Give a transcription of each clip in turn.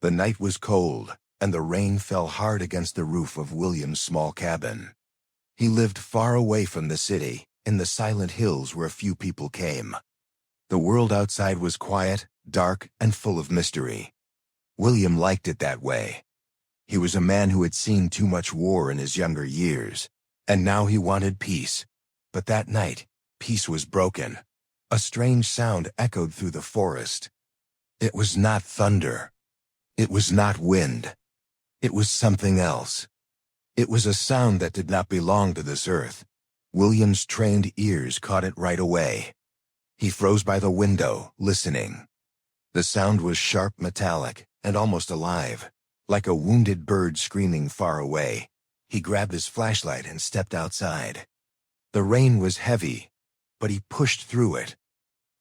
The night was cold, and the rain fell hard against the roof of William's small cabin. He lived far away from the city, in the silent hills where few people came. The world outside was quiet, dark, and full of mystery. William liked it that way. He was a man who had seen too much war in his younger years, and now he wanted peace. But that night, peace was broken. A strange sound echoed through the forest. It was not thunder. It was not wind. It was something else. It was a sound that did not belong to this earth. William's trained ears caught it right away. He froze by the window, listening. The sound was sharp, metallic, and almost alive, like a wounded bird screaming far away. He grabbed his flashlight and stepped outside. The rain was heavy, but he pushed through it.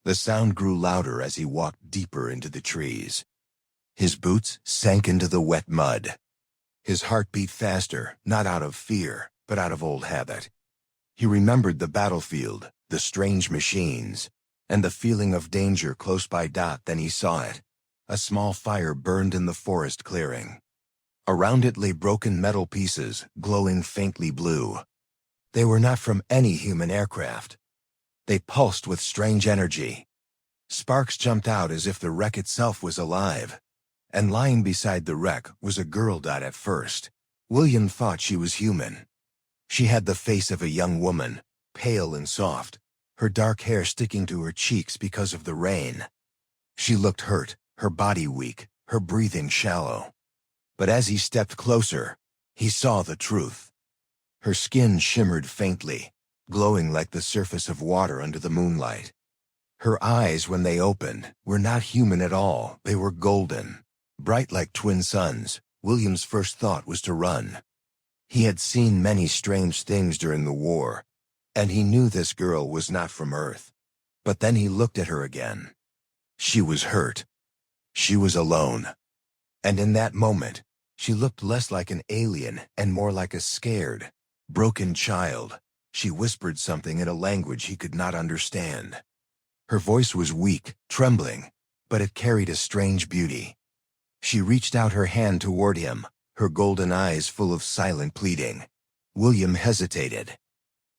The sound grew louder as he walked deeper into the trees. His boots sank into the wet mud. His heart beat faster, not out of fear, but out of old habit. He remembered the battlefield, the strange machines, and the feeling of danger close by. Then he saw it. A small fire burned in the forest clearing. Around it lay broken metal pieces, glowing faintly blue. They were not from any human aircraft. They pulsed with strange energy. Sparks jumped out as if the wreck itself was alive. And lying beside the wreck was a girl. At first, William thought she was human. She had the face of a young woman, pale and soft, her dark hair sticking to her cheeks because of the rain. She looked hurt, her body weak, her breathing shallow. But as he stepped closer, he saw the truth. Her skin shimmered faintly, glowing like the surface of water under the moonlight. Her eyes, when they opened, were not human at all. They were golden, bright like twin suns. William's first thought was to run. He had seen many strange things during the war, and he knew this girl was not from Earth. But then he looked at her again. She was hurt. She was alone. And in that moment, she looked less like an alien and more like a scared, broken child. She whispered something in a language he could not understand. Her voice was weak, trembling, but it carried a strange beauty. She reached out her hand toward him, her golden eyes full of silent pleading. William hesitated.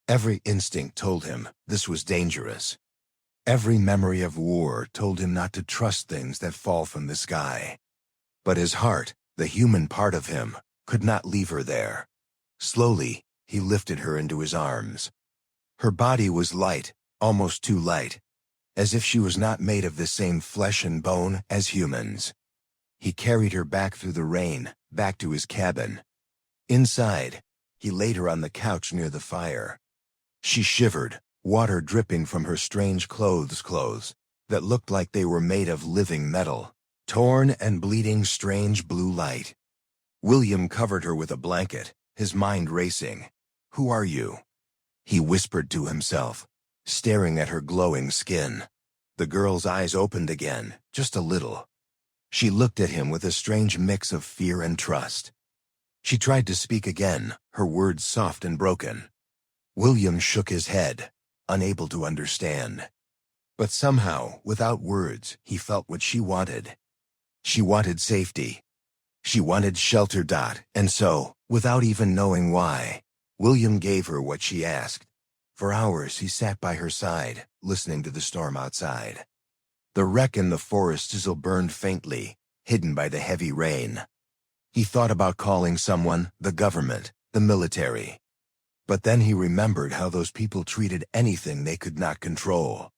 Every instinct told him this was dangerous. Every memory of war told him not to trust things that fall from the sky. But his heart, the human part of him, could not leave her there. Slowly, he lifted her into his arms. Her body was light, almost too light, as if she was not made of the same flesh and bone as humans. He carried her back through the rain, back to his cabin. Inside, he laid her on the couch near the fire. She shivered, water dripping from her strange clothes that looked like they were made of living metal, torn and bleeding strange blue light. William covered her with a blanket, his mind racing. "Who are you?" he whispered to himself, staring at her glowing skin. The girl's eyes opened again, just a little. She looked at him with a strange mix of fear and trust. She tried to speak again, her words soft and broken. William shook his head, unable to understand. But somehow, without words, he felt what she wanted. She wanted safety. She wanted shelter. And so, without even knowing why, William gave her what she asked. For hours he sat by her side, listening to the storm outside. The wreck in the forest still burned faintly, hidden by the heavy rain. He thought about calling someone, the government, the military. But then he remembered how those people treated anything they could not control.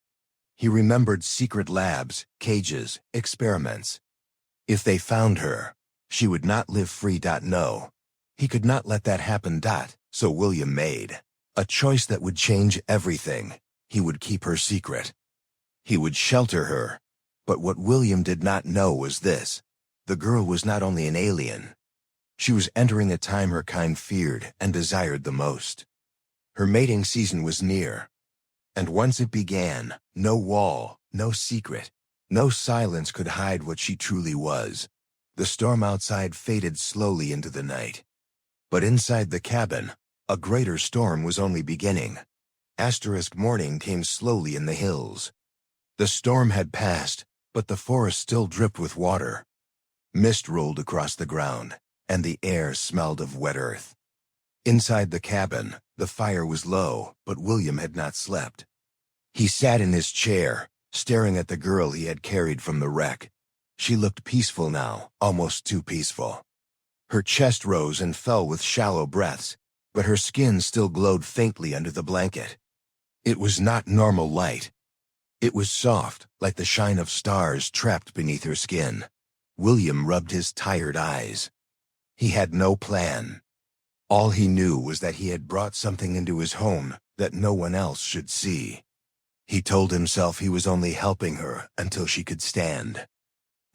He remembered secret labs, cages, experiments. If they found her, she would not live free. No, he could not let that happen. So William made a choice that would change everything. He would keep her secret. He would shelter her. But what William did not know was this. The girl was not only an alien. She was entering a time her kind feared and desired the most. Her mating season was near. And once it began, no wall, no secret, no silence could hide what she truly was. The storm outside faded slowly into the night. But inside the cabin, a greater storm was only beginning. Morning came slowly in the hills. The storm had passed, but the forest still dripped with water. Mist rolled across the ground, and the air smelled of wet earth. Inside the cabin, the fire was low, but William had not slept. He sat in his chair, staring at the girl he had carried from the wreck. She looked peaceful now, almost too peaceful. Her chest rose and fell with shallow breaths, but her skin still glowed faintly under the blanket. It was not normal light. It was soft, like the shine of stars trapped beneath her skin. William rubbed his tired eyes. He had no plan. All he knew was that he had brought something into his home that no one else should see. He told himself he was only helping her until she could stand.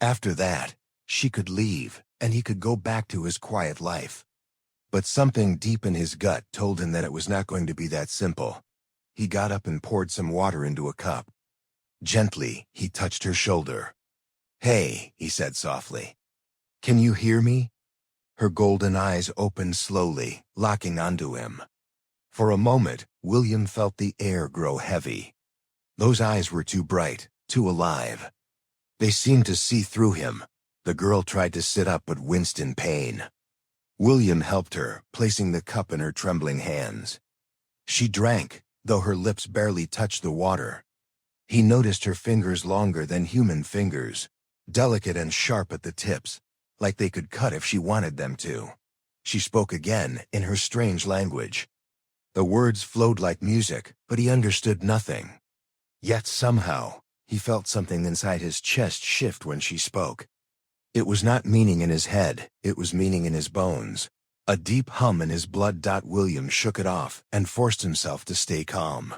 After that, she could leave, and he could go back to his quiet life. But something deep in his gut told him that it was not going to be that simple. He got up and poured some water into a cup. Gently, he touched her shoulder. "Hey," he said softly. "Can you hear me?" Her golden eyes opened slowly, locking onto him. For a moment, William felt the air grow heavy. Those eyes were too bright, too alive. They seemed to see through him. The girl tried to sit up but winced in pain. William helped her, placing the cup in her trembling hands. She drank, though her lips barely touched the water. He noticed her fingers longer than human fingers, delicate and sharp at the tips, like they could cut if she wanted them to. She spoke again, in her strange language. The words flowed like music, but he understood nothing. Yet somehow, he felt something inside his chest shift when she spoke. It was not meaning in his head, it was meaning in his bones. A deep hum in his blood. William shook it off and forced himself to stay calm.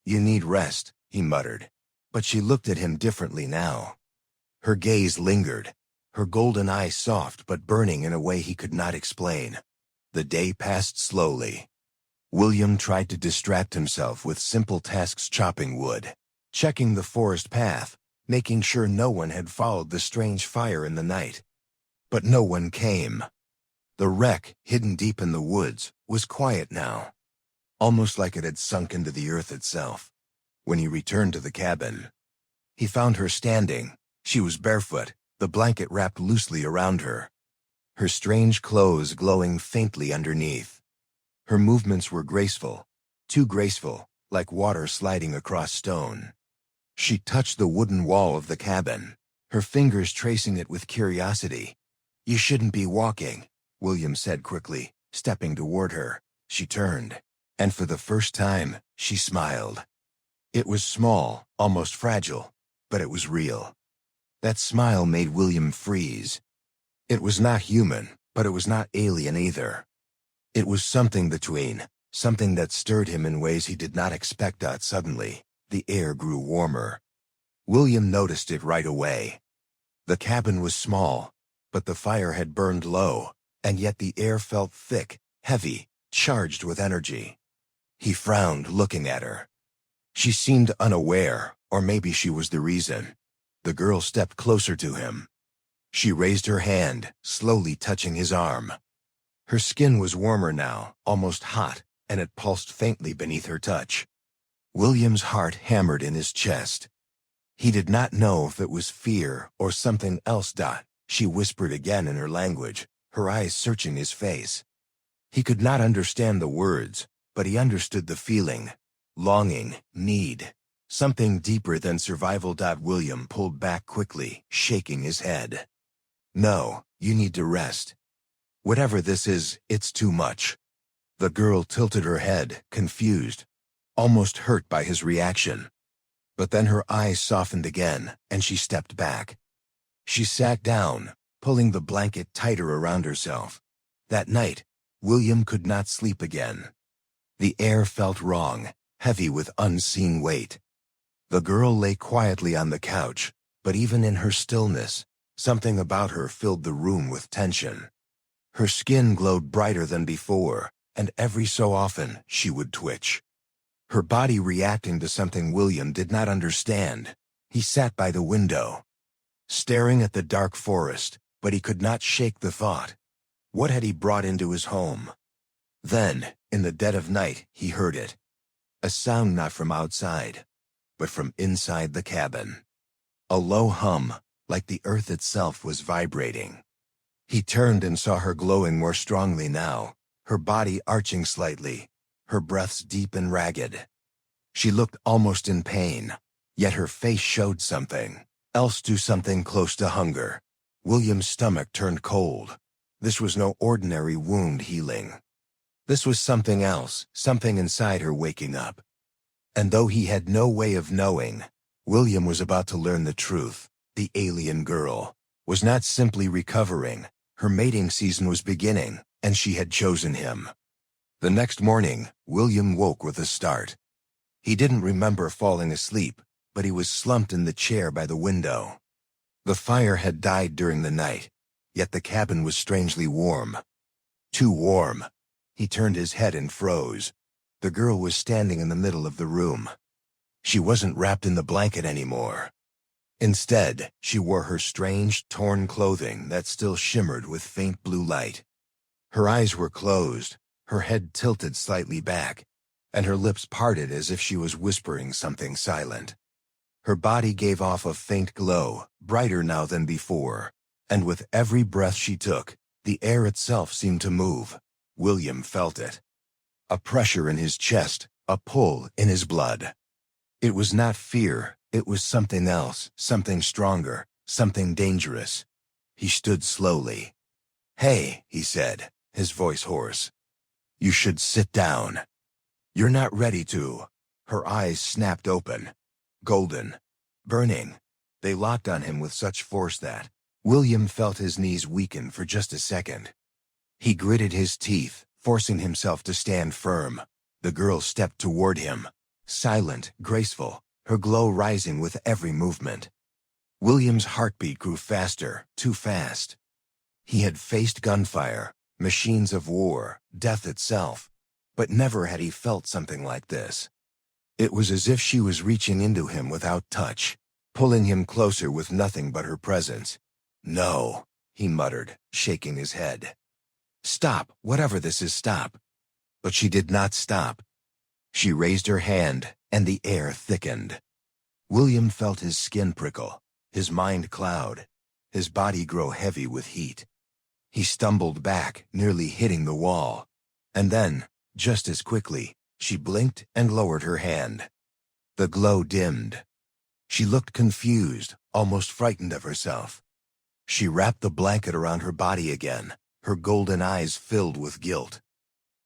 "You need rest," he muttered. But she looked at him differently now. Her gaze lingered, her golden eyes soft but burning in a way he could not explain. The day passed slowly. William tried to distract himself with simple tasks: chopping wood, checking the forest path, making sure no one had followed the strange fire in the night. But no one came. The wreck, hidden deep in the woods, was quiet now, almost like it had sunk into the earth itself. When he returned to the cabin, he found her standing. She was barefoot, the blanket wrapped loosely around her, her strange clothes glowing faintly underneath. Her movements were graceful, too graceful, like water sliding across stone. She touched the wooden wall of the cabin, her fingers tracing it with curiosity. "You shouldn't be walking," William said quickly, stepping toward her. She turned, and for the first time, she smiled. It was small, almost fragile, but it was real. That smile made William freeze. It was not human, but it was not alien either. It was something between, something that stirred him in ways he did not expect. Suddenly, the air grew warmer. William noticed it right away. The cabin was small, but the fire had burned low, and yet the air felt thick, heavy, charged with energy. He frowned, looking at her. She seemed unaware, or maybe she was the reason. The girl stepped closer to him. She raised her hand, slowly touching his arm. Her skin was warmer now, almost hot, and it pulsed faintly beneath her touch. William's heart hammered in his chest. He did not know if it was fear or something else. She whispered again in her language, her eyes searching his face. He could not understand the words, but he understood the feeling. Longing, need, something deeper than survival. William pulled back quickly, shaking his head. "No, you need to rest. Whatever this is, it's too much." The girl tilted her head, confused, almost hurt by his reaction. But then her eyes softened again, and she stepped back. She sat down, pulling the blanket tighter around herself. That night, William could not sleep again. The air felt wrong, heavy with unseen weight. The girl lay quietly on the couch, but even in her stillness, something about her filled the room with tension. Her skin glowed brighter than before, and every so often she would twitch. Her body reacting to something William did not understand. He sat by the window, staring at the dark forest, but he could not shake the thought. What had he brought into his home? Then, in the dead of night, he heard it. A sound not from outside, but from inside the cabin. A low hum, like the earth itself was vibrating. He turned and saw her glowing more strongly now, her body arching slightly, her breaths deep and ragged. She looked almost in pain, yet her face showed something else, to something close to hunger. William's stomach turned cold. This was no ordinary wound healing. This was something else, something inside her waking up. And though he had no way of knowing, William was about to learn the truth. The alien girl was not simply recovering. Her mating season was beginning, and she had chosen him. The next morning, William woke with a start. He didn't remember falling asleep, but he was slumped in the chair by the window. The fire had died during the night, yet the cabin was strangely warm. Too warm. He turned his head and froze. The girl was standing in the middle of the room. She wasn't wrapped in the blanket anymore. Instead, she wore her strange, torn clothing that still shimmered with faint blue light. Her eyes were closed, her head tilted slightly back, and her lips parted as if she was whispering something silent. Her body gave off a faint glow, brighter now than before, and with every breath she took, the air itself seemed to move. William felt it. A pressure in his chest, a pull in his blood. It was not fear, it was something else, something stronger, something dangerous. He stood slowly. "Hey," he said, his voice hoarse. "You should sit down." "You're not ready to." Her eyes snapped open. Golden. Burning. They locked on him with such force that William felt his knees weaken for just a second. He gritted his teeth, forcing himself to stand firm. The girl stepped toward him. Silent, graceful, her glow rising with every movement. William's heartbeat grew faster, too fast. He had faced gunfire, machines of war, death itself, but never had he felt something like this. It was as if she was reaching into him without touch, pulling him closer with nothing but her presence. "No," he muttered, shaking his head. "Stop, whatever this is, stop." But she did not stop. She raised her hand, and the air thickened. William felt his skin prickle, his mind cloud, his body grow heavy with heat. He stumbled back, nearly hitting the wall. And then, just as quickly, she blinked and lowered her hand. The glow dimmed. She looked confused, almost frightened of herself. She wrapped the blanket around her body again, her golden eyes filled with guilt.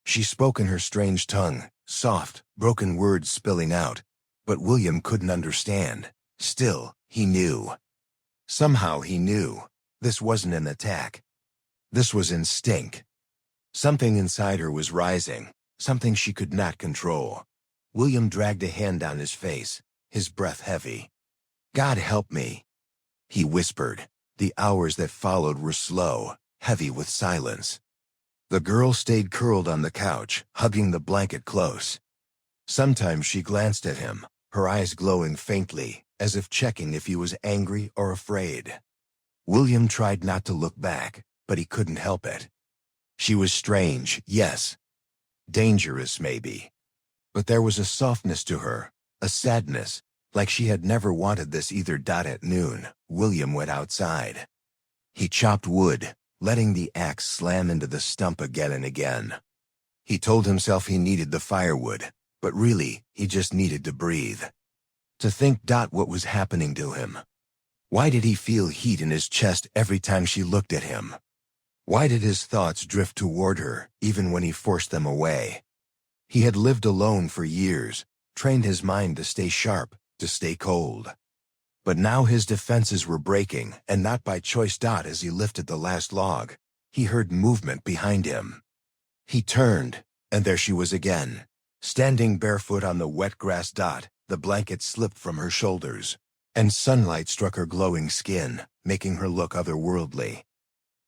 She spoke in her strange tongue, soft, broken words spilling out, but William couldn't understand. Still, he knew. Somehow he knew. This wasn't an attack. This was instinct. Something inside her was rising, something she could not control. William dragged a hand down his face, his breath heavy. "God help me," he whispered. The hours that followed were slow, heavy with silence. The girl stayed curled on the couch, hugging the blanket close. Sometimes she glanced at him, her eyes glowing faintly, as if checking if he was angry or afraid. William tried not to look back, but he couldn't help it. She was strange, yes. Dangerous, maybe. But there was a softness to her, a sadness, like she had never wanted this either. At noon, William went outside. He chopped wood, letting the axe slam into the stump again and again. He told himself he needed the firewood, but really, he just needed to breathe. To think. What was happening to him? Why did he feel heat in his chest every time she looked at him? Why did his thoughts drift toward her, even when he forced them away? He had lived alone for years, trained his mind to stay sharp, to stay cold. But now his defenses were breaking, and not by choice. As he lifted the last log, he heard movement behind him. He turned, and there she was again, standing barefoot on the wet grass. The blanket slipped from her shoulders, and sunlight struck her glowing skin, making her look otherworldly.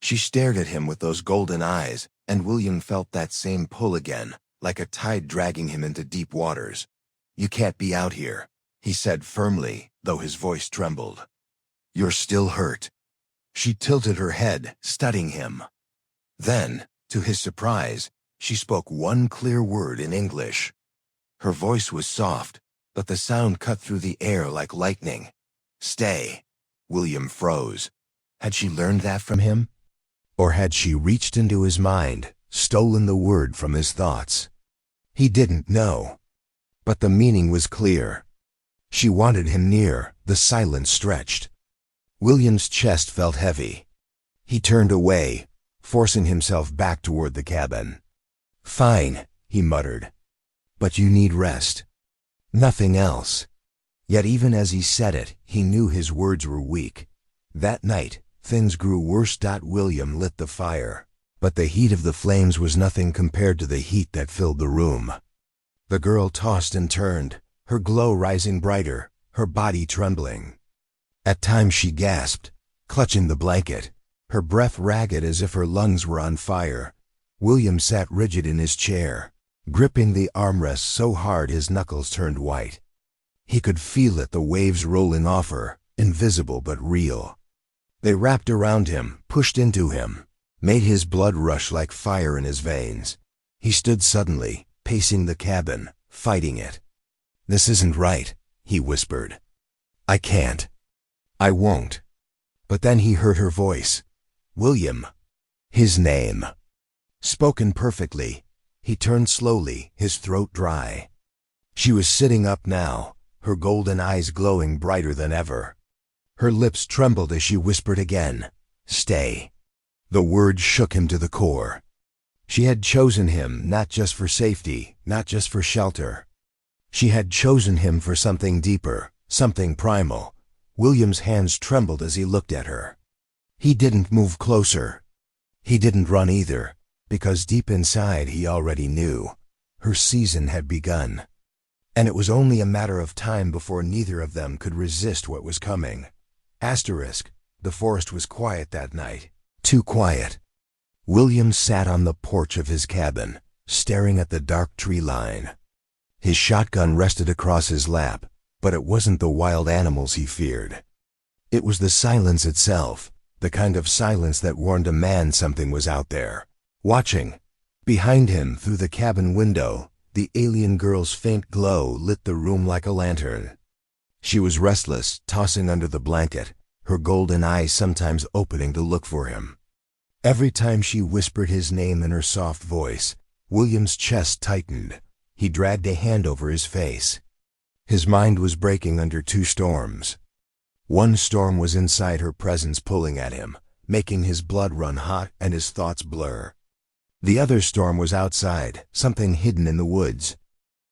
She stared at him with those golden eyes, and William felt that same pull again, like a tide dragging him into deep waters. "You can't be out here," he said firmly, though his voice trembled. "You're still hurt." She tilted her head, studying him. Then, to his surprise, she spoke one clear word in English. Her voice was soft, but the sound cut through the air like lightning. "Stay." William froze. Had she learned that from him? Or had she reached into his mind, stolen the word from his thoughts? He didn't know. But the meaning was clear. She wanted him near. The silence stretched. William's chest felt heavy. He turned away, forcing himself back toward the cabin. "Fine," he muttered. "But you need rest. Nothing else." Yet even as he said it, he knew his words were weak. That night, things grew worse. William lit the fire, but the heat of the flames was nothing compared to the heat that filled the room. The girl tossed and turned, her glow rising brighter, her body trembling. At times she gasped, clutching the blanket, her breath ragged as if her lungs were on fire. William sat rigid in his chair, gripping the armrest so hard his knuckles turned white. He could feel it, the waves rolling off her, invisible but real. They wrapped around him, pushed into him, made his blood rush like fire in his veins. He stood suddenly, pacing the cabin, fighting it. "This isn't right," he whispered. "I can't. I won't." But then he heard her voice. William. His name. Spoken perfectly. He turned slowly, his throat dry. She was sitting up now, her golden eyes glowing brighter than ever. Her lips trembled as she whispered again, "Stay." The word shook him to the core. She had chosen him not just for safety, not just for shelter. She had chosen him for something deeper, something primal. William's hands trembled as he looked at her. He didn't move closer. He didn't run either, because deep inside he already knew. Her season had begun. And it was only a matter of time before neither of them could resist what was coming. The forest was quiet that night. Too quiet. William sat on the porch of his cabin, staring at the dark tree line. His shotgun rested across his lap, but it wasn't the wild animals he feared. It was the silence itself, the kind of silence that warned a man something was out there, watching. Behind him, through the cabin window, the alien girl's faint glow lit the room like a lantern. She was restless, tossing under the blanket, her golden eyes sometimes opening to look for him. Every time she whispered his name in her soft voice, William's chest tightened. He dragged a hand over his face. His mind was breaking under two storms. One storm was inside, her presence pulling at him, making his blood run hot and his thoughts blur. The other storm was outside, something hidden in the woods.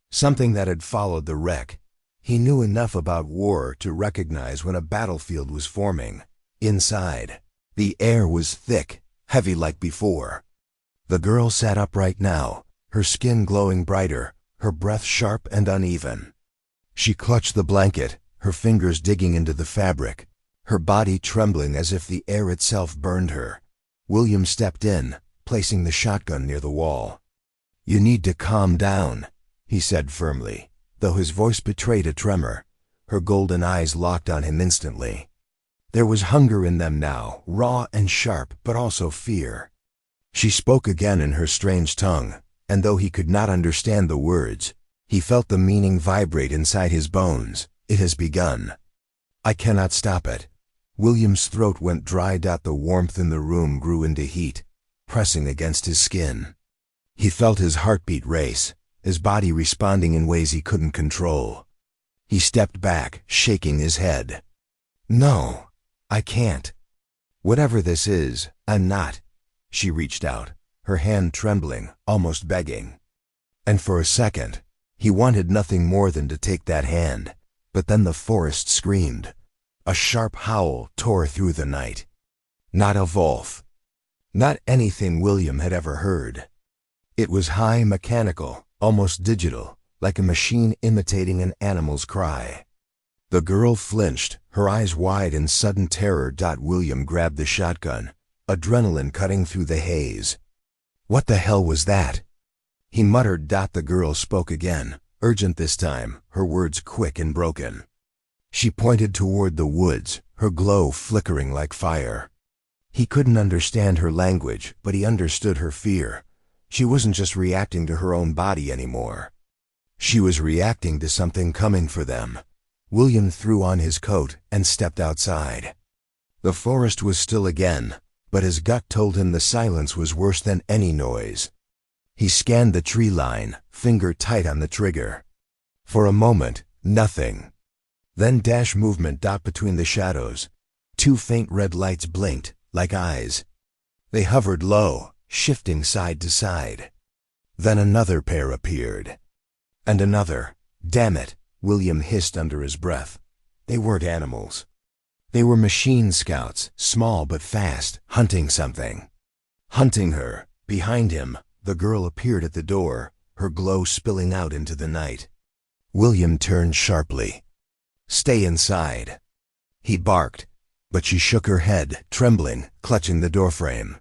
Something that had followed the wreck. He knew enough about war to recognize when a battlefield was forming. Inside, the air was thick, heavy like before. The girl sat upright now, her skin glowing brighter, her breath sharp and uneven. She clutched the blanket, her fingers digging into the fabric, her body trembling as if the air itself burned her. William stepped in, placing the shotgun near the wall. "You need to calm down," he said firmly, though his voice betrayed a tremor. Her golden eyes locked on him instantly. There was hunger in them now, raw and sharp, but also fear. She spoke again in her strange tongue, and though he could not understand the words, he felt the meaning vibrate inside his bones. "It has begun. I cannot stop it." William's throat went dry. The warmth in the room grew into heat, pressing against his skin. He felt his heartbeat race, his body responding in ways he couldn't control. He stepped back, shaking his head. "No, I can't. Whatever this is, I'm not." She reached out, her hand trembling, almost begging. And for a second, he wanted nothing more than to take that hand. But then the forest screamed. A sharp howl tore through the night. Not a wolf. Not anything William had ever heard. It was high, mechanical, almost digital, like a machine imitating an animal's cry. The girl flinched, her eyes wide in sudden terror. William grabbed the shotgun, adrenaline cutting through the haze. "What the hell was that?" he muttered. The girl spoke again, urgent this time, her words quick and broken. She pointed toward the woods, her glow flickering like fire. He couldn't understand her language, but he understood her fear. She wasn't just reacting to her own body anymore. She was reacting to something coming for them. William threw on his coat and stepped outside. The forest was still again, but his gut told him the silence was worse than any noise. He scanned the tree line, finger tight on the trigger. For a moment, nothing. Then dash movement dot between the shadows. Two faint red lights blinked, like eyes. They hovered low, shifting side to side. Then another pair appeared. And another. Damn it, William hissed under his breath. They weren't animals. They were machine scouts, small but fast, hunting something. Hunting her. Behind him, the girl appeared at the door, her glow spilling out into the night. William turned sharply. "Stay inside." He barked, but she shook her head, trembling, clutching the doorframe.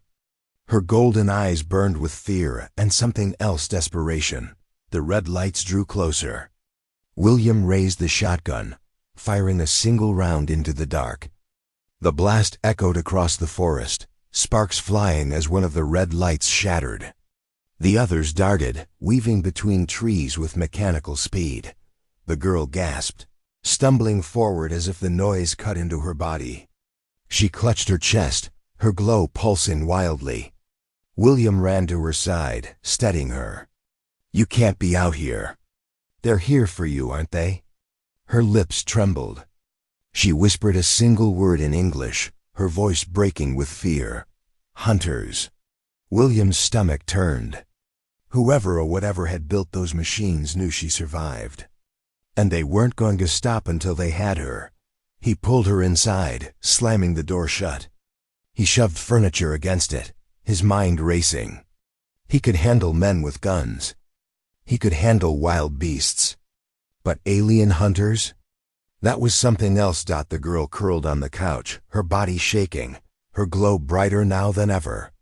Her golden eyes burned with fear and something else, desperation. The red lights drew closer. William raised the shotgun, firing a single round into the dark. The blast echoed across the forest, sparks flying as one of the red lights shattered. The others darted, weaving between trees with mechanical speed. The girl gasped, stumbling forward as if the noise cut into her body. She clutched her chest, her glow pulsing wildly. William ran to her side, steadying her. "You can't be out here. They're here for you, aren't they?" Her lips trembled. She whispered a single word in English, her voice breaking with fear. "Hunters." William's stomach turned. Whoever or whatever had built those machines knew she survived. And they weren't going to stop until they had her. He pulled her inside, slamming the door shut. He shoved furniture against it, his mind racing. He could handle men with guns. He could handle wild beasts. But alien hunters? That was something else. The girl curled on the couch, her body shaking, her glow brighter now than ever.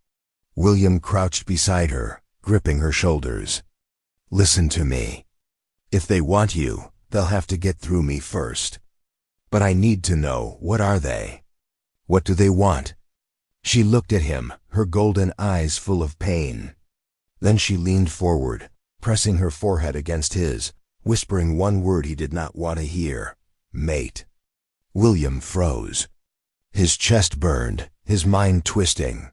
William crouched beside her, gripping her shoulders. "Listen to me. If they want you, they'll have to get through me first. But I need to know, what are they? What do they want?" She looked at him, her golden eyes full of pain. Then she leaned forward, pressing her forehead against his, whispering one word he did not want to hear: "Mate." William froze. His chest burned, his mind twisting.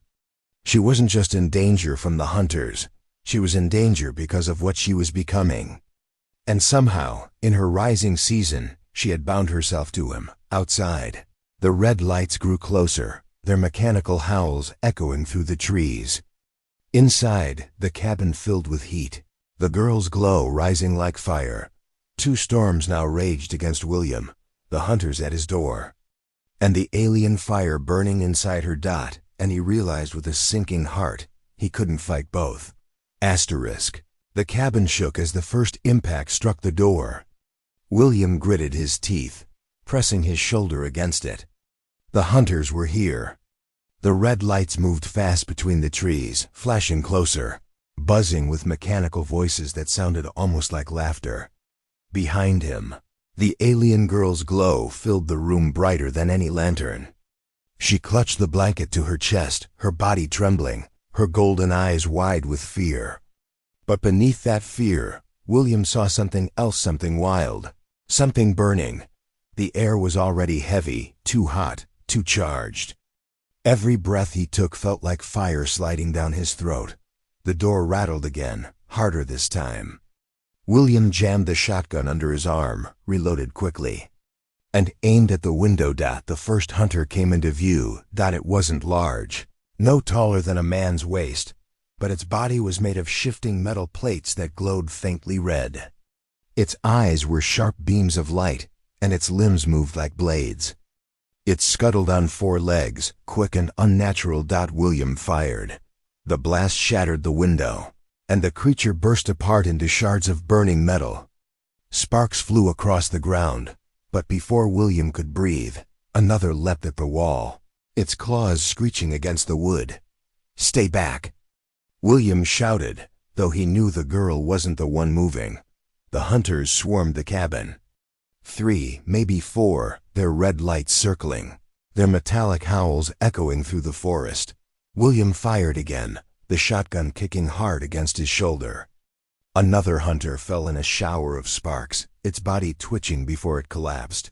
She wasn't just in danger from the hunters. She was in danger because of what she was becoming. And somehow, in her rising season, she had bound herself to him, outside. The red lights grew closer, their mechanical howls echoing through the trees. Inside, the cabin filled with heat, the girl's glow rising like fire. Two storms now raged against William, the hunters at his door, and the alien fire burning inside her. And he realized with a sinking heart, he couldn't fight both. Asterisk. The cabin shook as the first impact struck the door. William gritted his teeth, pressing his shoulder against it. The hunters were here. The red lights moved fast between the trees, flashing closer, buzzing with mechanical voices that sounded almost like laughter. Behind him, the alien girl's glow filled the room brighter than any lantern. She clutched the blanket to her chest, her body trembling, her golden eyes wide with fear. But beneath that fear, William saw something else, something wild, something burning. The air was already heavy, too hot, too charged. Every breath he took felt like fire sliding down his throat. The door rattled again, harder this time. William jammed the shotgun under his arm, reloaded quickly, and aimed at the window. The first hunter came into view. It wasn't large, no taller than a man's waist, but its body was made of shifting metal plates that glowed faintly red. Its eyes were sharp beams of light, and its limbs moved like blades. It scuttled on four legs, quick and unnatural. William fired. The blast shattered the window, and the creature burst apart into shards of burning metal. Sparks flew across the ground, but before William could breathe, another leapt at the wall, its claws screeching against the wood. "Stay back!" William shouted, though he knew the girl wasn't the one moving. The hunters swarmed the cabin. 3, maybe 4, their red lights circling, their metallic howls echoing through the forest. William fired again, the shotgun kicking hard against his shoulder. Another hunter fell in a shower of sparks, its body twitching before it collapsed.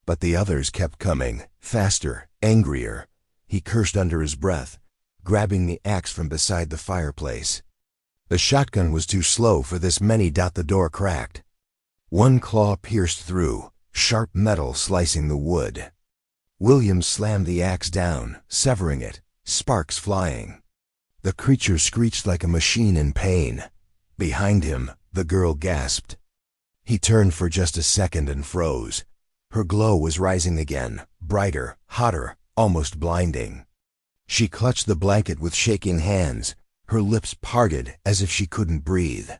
But the others kept coming, faster, Angrier, he cursed under his breath, grabbing the axe from beside the fireplace. The shotgun was too slow for this many. The door cracked. One claw pierced through, sharp metal slicing the wood. William slammed the axe down, severing it, sparks flying. The creature screeched like a machine in pain. Behind him, the girl gasped. He turned for just a second and froze. Her glow was rising again, brighter, hotter, almost blinding. She clutched the blanket with shaking hands, her lips parted as if she couldn't breathe.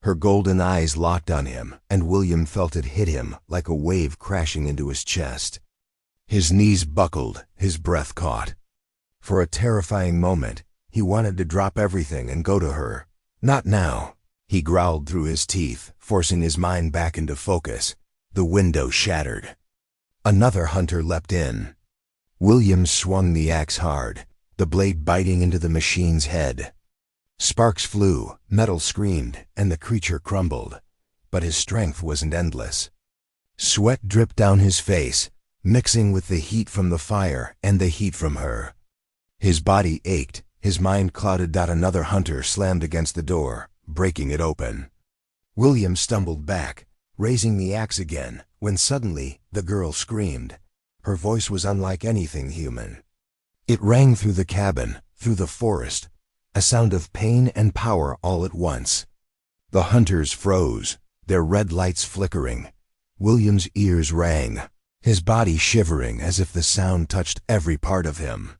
Her golden eyes locked on him, and William felt it hit him like a wave crashing into his chest. His knees buckled, his breath caught. For a terrifying moment, he wanted to drop everything and go to her. Not now, he growled through his teeth, forcing his mind back into focus. The window shattered. Another hunter leapt in. William swung the axe hard, the blade biting into the machine's head. Sparks flew, metal screamed, and the creature crumbled. But his strength wasn't endless. Sweat dripped down his face, mixing with the heat from the fire and the heat from her. His body ached, his mind clouded. Another hunter slammed against the door, breaking it open. William stumbled back, raising the axe again, when suddenly the girl screamed. Her voice was unlike anything human. It rang through the cabin, through the forest, a sound of pain and power all at once. The hunters froze, their red lights flickering. William's ears rang, his body shivering as if the sound touched every part of him.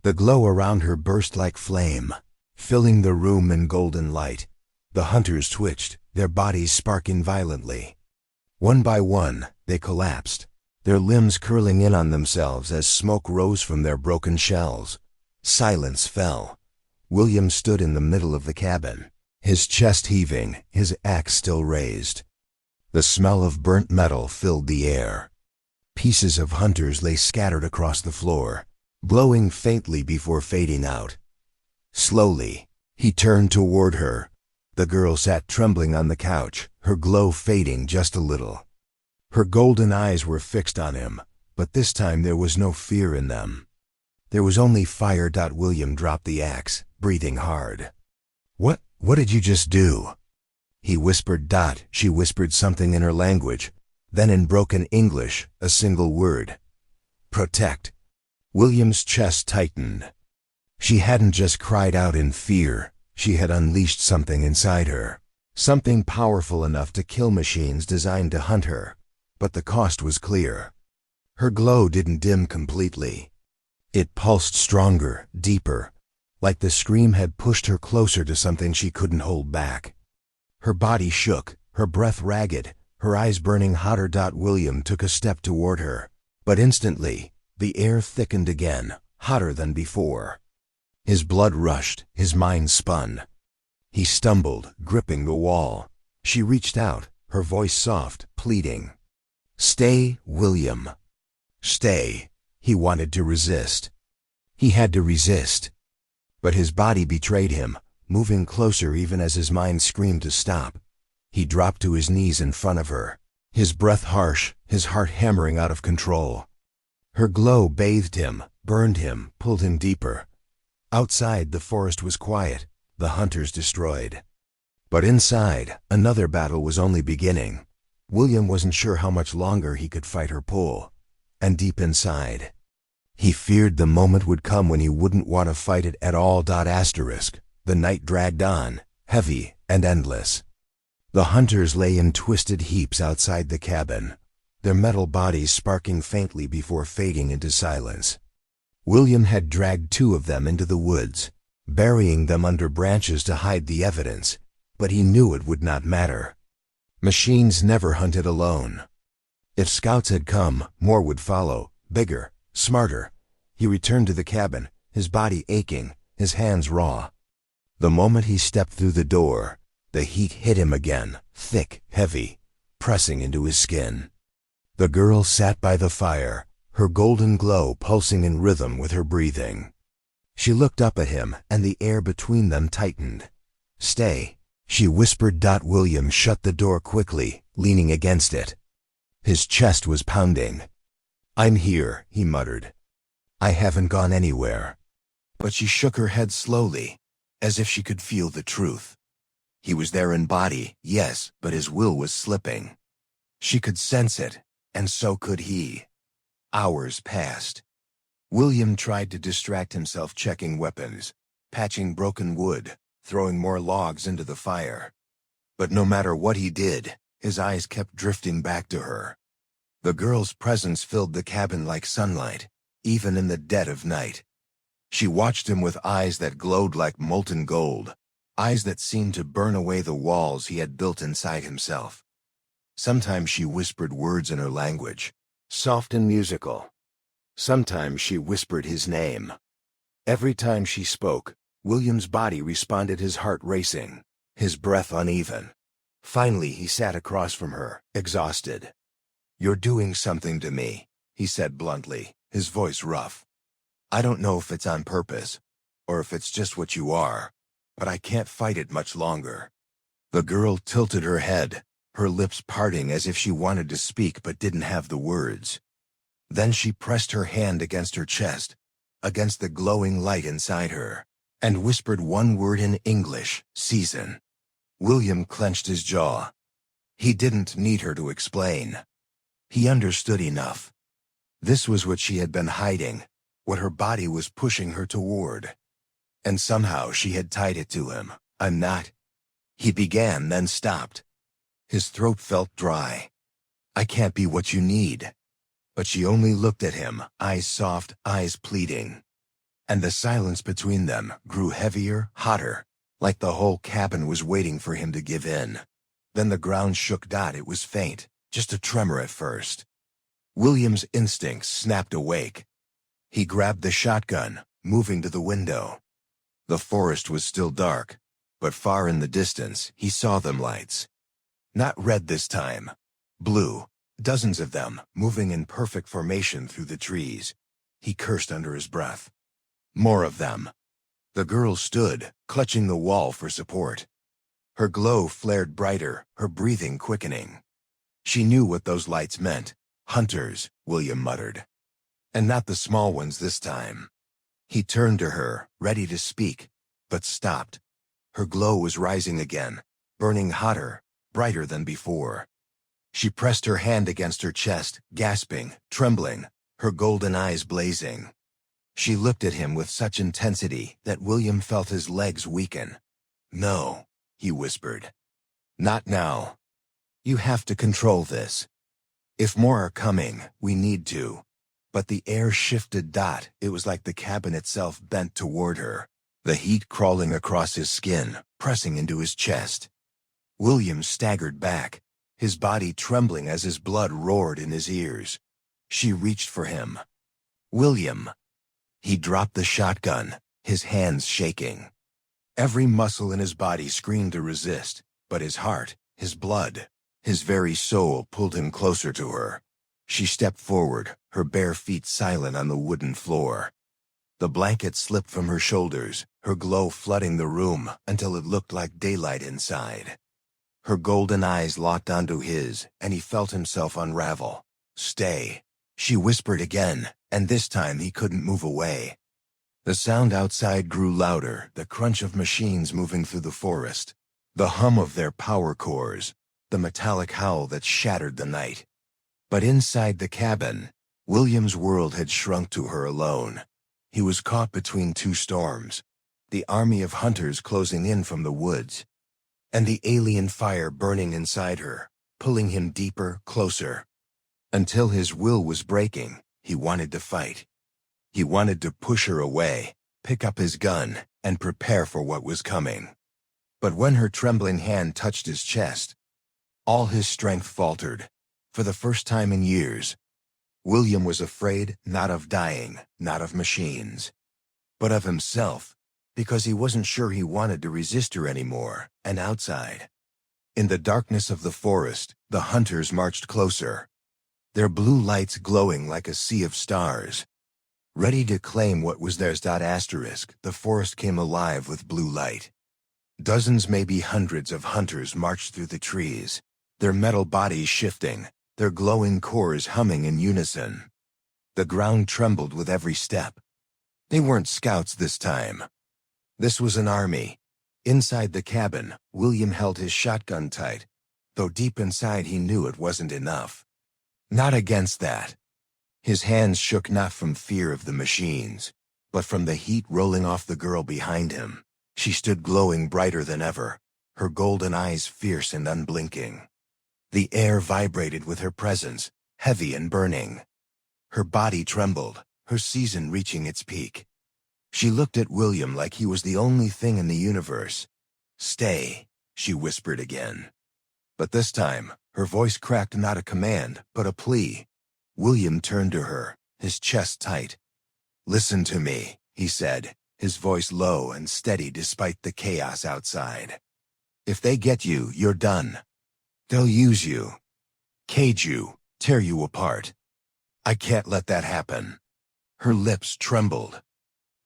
The glow around her burst like flame, filling the room in golden light. The hunters twitched, their bodies sparking violently. One by one, they collapsed, their limbs curling in on themselves as smoke rose from their broken shells. Silence fell. William stood in the middle of the cabin, his chest heaving, his axe still raised. The smell of burnt metal filled the air. Pieces of hunters lay scattered across the floor, glowing faintly before fading out. Slowly, he turned toward her. The girl sat trembling on the couch, her glow fading just a little. Her golden eyes were fixed on him, but this time there was no fear in them. There was only fire. William dropped the axe, breathing hard. What did you just do?" he whispered. She whispered something in her language, then in broken English, a single word. "Protect." William's chest tightened. She hadn't just cried out in fear, she had unleashed something inside her. Something powerful enough to kill machines designed to hunt her. But the cost was clear. Her glow didn't dim completely. It pulsed stronger, deeper, like the scream had pushed her closer to something she couldn't hold back. Her body shook, her breath ragged, her eyes burning hotter. William took a step toward her, but instantly, the air thickened again, hotter than before. His blood rushed, his mind spun. He stumbled, gripping the wall. She reached out, her voice soft, pleading. "Stay, William. Stay." He wanted to resist. He had to resist. But his body betrayed him, moving closer even as his mind screamed to stop. He dropped to his knees in front of her, his breath harsh, his heart hammering out of control. Her glow bathed him, burned him, pulled him deeper. Outside, the forest was quiet, the hunters destroyed. But inside, another battle was only beginning. William wasn't sure how much longer he could fight her pull. And deep inside, he feared the moment would come when he wouldn't want to fight it at all. The night dragged on, heavy and endless. The hunters lay in twisted heaps outside the cabin, their metal bodies sparking faintly before fading into silence. William had dragged 2 of them into the woods, burying them under branches to hide the evidence, but he knew it would not matter. Machines never hunted alone. If scouts had come, more would follow, bigger, smarter. He returned to the cabin, his body aching, his hands raw. The moment he stepped through the door, the heat hit him again, thick, heavy, pressing into his skin. The girl sat by the fire, her golden glow pulsing in rhythm with her breathing. She looked up at him, and the air between them tightened. "Stay," she whispered. William shut the door quickly, leaning against it. His chest was pounding. "I'm here," he muttered. I haven't gone anywhere. But she shook her head slowly, as if she could feel the truth. He was there in body, yes, but his will was slipping. She could sense it, and so could he. Hours passed. William tried to distract himself checking weapons, patching broken wood, throwing more logs into the fire. But no matter what he did, his eyes kept drifting back to her. The girl's presence filled the cabin like sunlight, even in the dead of night. She watched him with eyes that glowed like molten gold, eyes that seemed to burn away the walls he had built inside himself. Sometimes she whispered words in her language, soft and musical. Sometimes she whispered his name. Every time she spoke, William's body responded, his heart racing, his breath uneven. Finally, he sat across from her, exhausted. "You're doing something to me," he said bluntly, his voice rough. "I don't know if it's on purpose, or if it's just what you are, but I can't fight it much longer." The girl tilted her head, her lips parting as if she wanted to speak but didn't have the words. Then she pressed her hand against her chest, against the glowing light inside her, and whispered one word in English, "Season." William clenched his jaw. He didn't need her to explain. He understood enough. This was what she had been hiding, what her body was pushing her toward. And somehow she had tied it to him. "I'm not." He began, then stopped. His throat felt dry. "I can't be what you need." But she only looked at him, eyes soft, eyes pleading. And the silence between them grew heavier, hotter, like the whole cabin was waiting for him to give in. Then the ground shook. It was faint, just a tremor at first. William's instincts snapped awake. He grabbed the shotgun, moving to the window. The forest was still dark, but far in the distance he saw them lights. Not red this time. Blue. Dozens of them, moving in perfect formation through the trees. He cursed under his breath. More of them. The girl stood, clutching the wall for support. Her glow flared brighter, her breathing quickening. She knew what those lights meant. "Hunters," William muttered. "And not the small ones this time." He turned to her, ready to speak, but stopped. Her glow was rising again, burning hotter, brighter than before. She pressed her hand against her chest, gasping, trembling, her golden eyes blazing. She looked at him with such intensity that William felt his legs weaken. "No," he whispered. "Not now. You have to control this. If more are coming, we need to." But the air shifted. It was like the cabin itself bent toward her, the heat crawling across his skin, pressing into his chest. William staggered back, his body trembling as his blood roared in his ears. She reached for him. "William." He dropped the shotgun, his hands shaking. Every muscle in his body screamed to resist, but his heart, his blood, his very soul pulled him closer to her. She stepped forward, her bare feet silent on the wooden floor. The blanket slipped from her shoulders, her glow flooding the room until it looked like daylight inside. Her golden eyes locked onto his, and he felt himself unravel. "Stay," she whispered again, and this time he couldn't move away. The sound outside grew louder, the crunch of machines moving through the forest, the hum of their power cores, the metallic howl that shattered the night. But inside the cabin, William's world had shrunk to her alone. He was caught between two storms, the army of hunters closing in from the woods, and the alien fire burning inside her, pulling him deeper, closer. Until his will was breaking, he wanted to fight. He wanted to push her away, pick up his gun, and prepare for what was coming. But when her trembling hand touched his chest, all his strength faltered. For the first time in years, William was afraid not of dying, not of machines, but of himself, because he wasn't sure he wanted to resist her anymore. And outside, in the darkness of the forest, the hunters marched closer, their blue lights glowing like a sea of stars, ready to claim what was theirs. The forest came alive with blue light. Dozens, maybe hundreds of hunters marched through the trees, their metal bodies shifting, their glowing cores humming in unison. The ground trembled with every step. They weren't scouts this time. This was an army. Inside the cabin, William held his shotgun tight, though deep inside he knew it wasn't enough. Not against that. His hands shook not from fear of the machines, but from the heat rolling off the girl behind him. She stood glowing brighter than ever, her golden eyes fierce and unblinking. The air vibrated with her presence, heavy and burning. Her body trembled, her season reaching its peak. She looked at William like he was the only thing in the universe. "Stay," she whispered again. But this time, her voice cracked not a command, but a plea. William turned to her, his chest tight. "Listen to me," he said, his voice low and steady despite the chaos outside. "If they get you, you're done. They'll use you, cage you, tear you apart. I can't let that happen." Her lips trembled.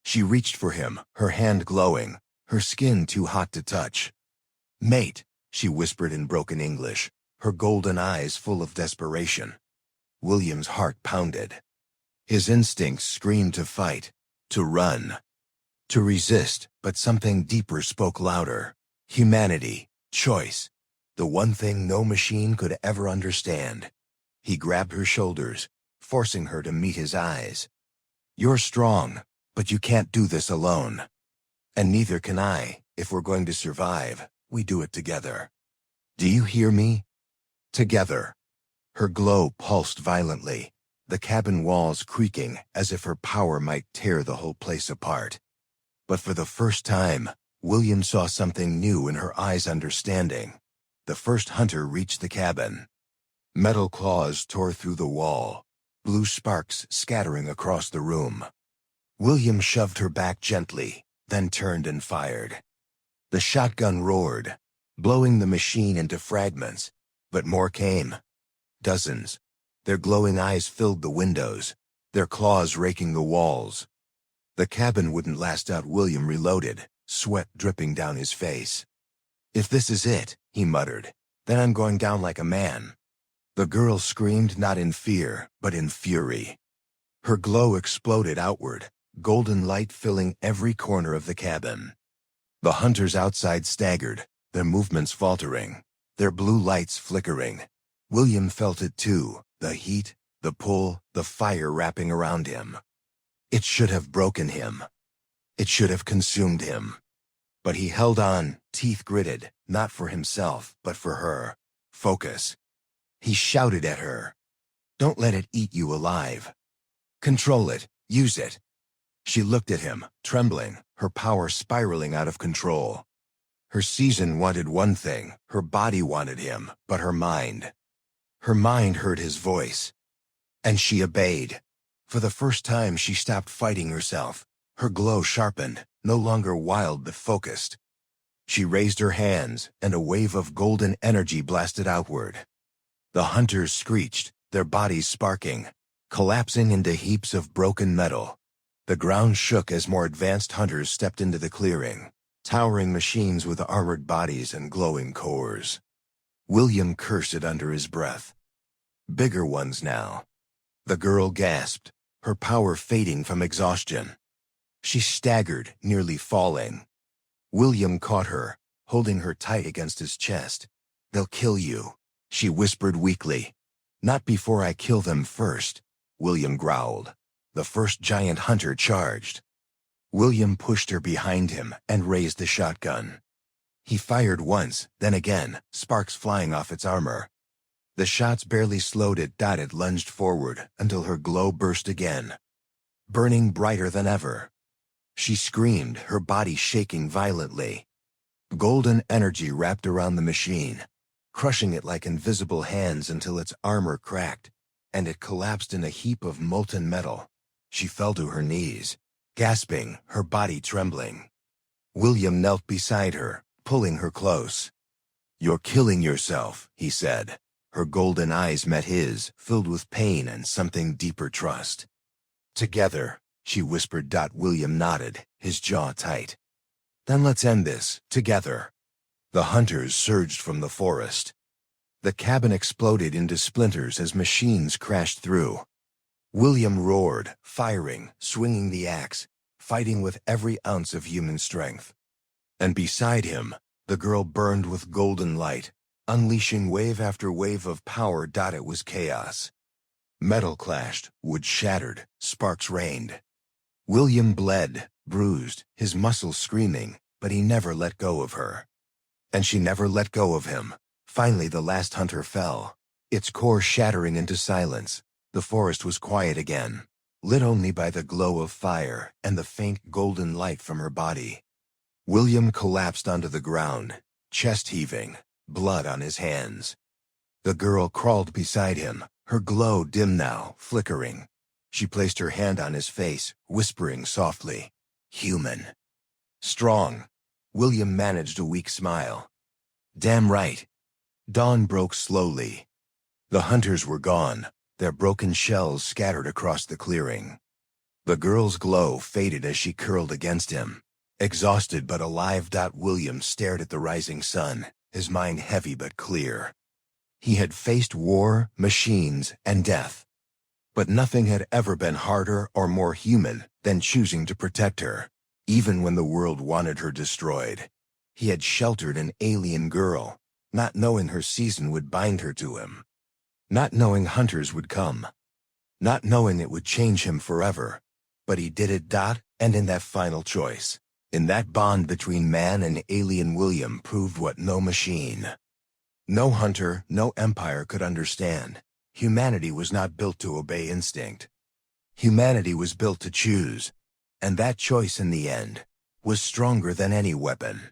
She reached for him, her hand glowing, her skin too hot to touch. "Mate," she whispered in broken English, her golden eyes full of desperation. William's heart pounded. His instincts screamed to fight, to run, to resist, but something deeper spoke louder. Humanity, choice, the one thing no machine could ever understand. He grabbed her shoulders, forcing her to meet his eyes. "You're strong, but you can't do this alone. And neither can I. If we're going to survive, we do it together. Do you hear me? Together." Her glow pulsed violently, the cabin walls creaking as if her power might tear the whole place apart. But for the first time, William saw something new in her eyes, understanding. The first hunter reached the cabin. Metal claws tore through the wall, blue sparks scattering across the room. William shoved her back gently, then turned and fired. The shotgun roared, blowing the machine into fragments, but more came. Dozens. Their glowing eyes filled the windows, their claws raking the walls. The cabin wouldn't last out. William reloaded, sweat dripping down his face. "If this is it," he muttered, "then I'm going down like a man." The girl screamed not in fear, but in fury. Her glow exploded outward, golden light filling every corner of the cabin. The hunters outside staggered, their movements faltering, their blue lights flickering. William felt it too, the heat, the pull, the fire wrapping around him. It should have broken him. It should have consumed him. But he held on, teeth gritted, not for himself, but for her. Focus. He shouted at her. "Don't let it eat you alive. Control it, use it." She looked at him, trembling, her power spiraling out of control. Her season wanted one thing, her body wanted him, but her mind. Her mind heard his voice. And she obeyed. For the first time she stopped fighting herself. Her glow sharpened, no longer wild but focused. She raised her hands, and a wave of golden energy blasted outward. The hunters screeched, their bodies sparking, collapsing into heaps of broken metal. The ground shook as more advanced hunters stepped into the clearing, towering machines with armored bodies and glowing cores. William cursed it under his breath. Bigger ones now. The girl gasped, her power fading from exhaustion. She staggered, nearly falling. William caught her, holding her tight against his chest. "They'll kill you," she whispered weakly. "Not before I kill them first," William growled. The first giant hunter charged. William pushed her behind him and raised the shotgun. He fired once, then again, sparks flying off its armor. The shots barely slowed it. It lunged forward until her glow burst again, burning brighter than ever. She screamed, her body shaking violently. Golden energy wrapped around the machine, crushing it like invisible hands until its armor cracked, and it collapsed in a heap of molten metal. She fell to her knees, gasping, her body trembling. William knelt beside her, pulling her close. "You're killing yourself," he said. Her golden eyes met his, filled with pain and something deeper trust. "Together," she whispered. William nodded, his jaw tight. "Then let's end this, together." The hunters surged from the forest. The cabin exploded into splinters as machines crashed through. William roared, firing, swinging the axe, fighting with every ounce of human strength. And beside him, the girl burned with golden light, unleashing wave after wave of power. It was chaos. Metal clashed, wood shattered, sparks rained. William bled, bruised, his muscles screaming, but he never let go of her. And she never let go of him. Finally, the last hunter fell, its core shattering into silence. The forest was quiet again, lit only by the glow of fire and the faint golden light from her body. William collapsed onto the ground, chest heaving, blood on his hands. The girl crawled beside him, her glow dim now, flickering. She placed her hand on his face, whispering softly, "Human. Strong." William managed a weak smile. "Damn right." Dawn broke slowly. The hunters were gone, their broken shells scattered across the clearing. The girl's glow faded as she curled against him, exhausted but alive. William stared at the rising sun, his mind heavy but clear. He had faced war, machines, and death. But nothing had ever been harder or more human than choosing to protect her, even when the world wanted her destroyed. He had sheltered an alien girl, not knowing her season would bind her to him. Not knowing hunters would come. Not knowing it would change him forever. But he did it. And in that final choice, in that bond between man and alien, William proved what no machine, no hunter, no empire could understand. Humanity was not built to obey instinct. Humanity was built to choose. And that choice in the end was stronger than any weapon.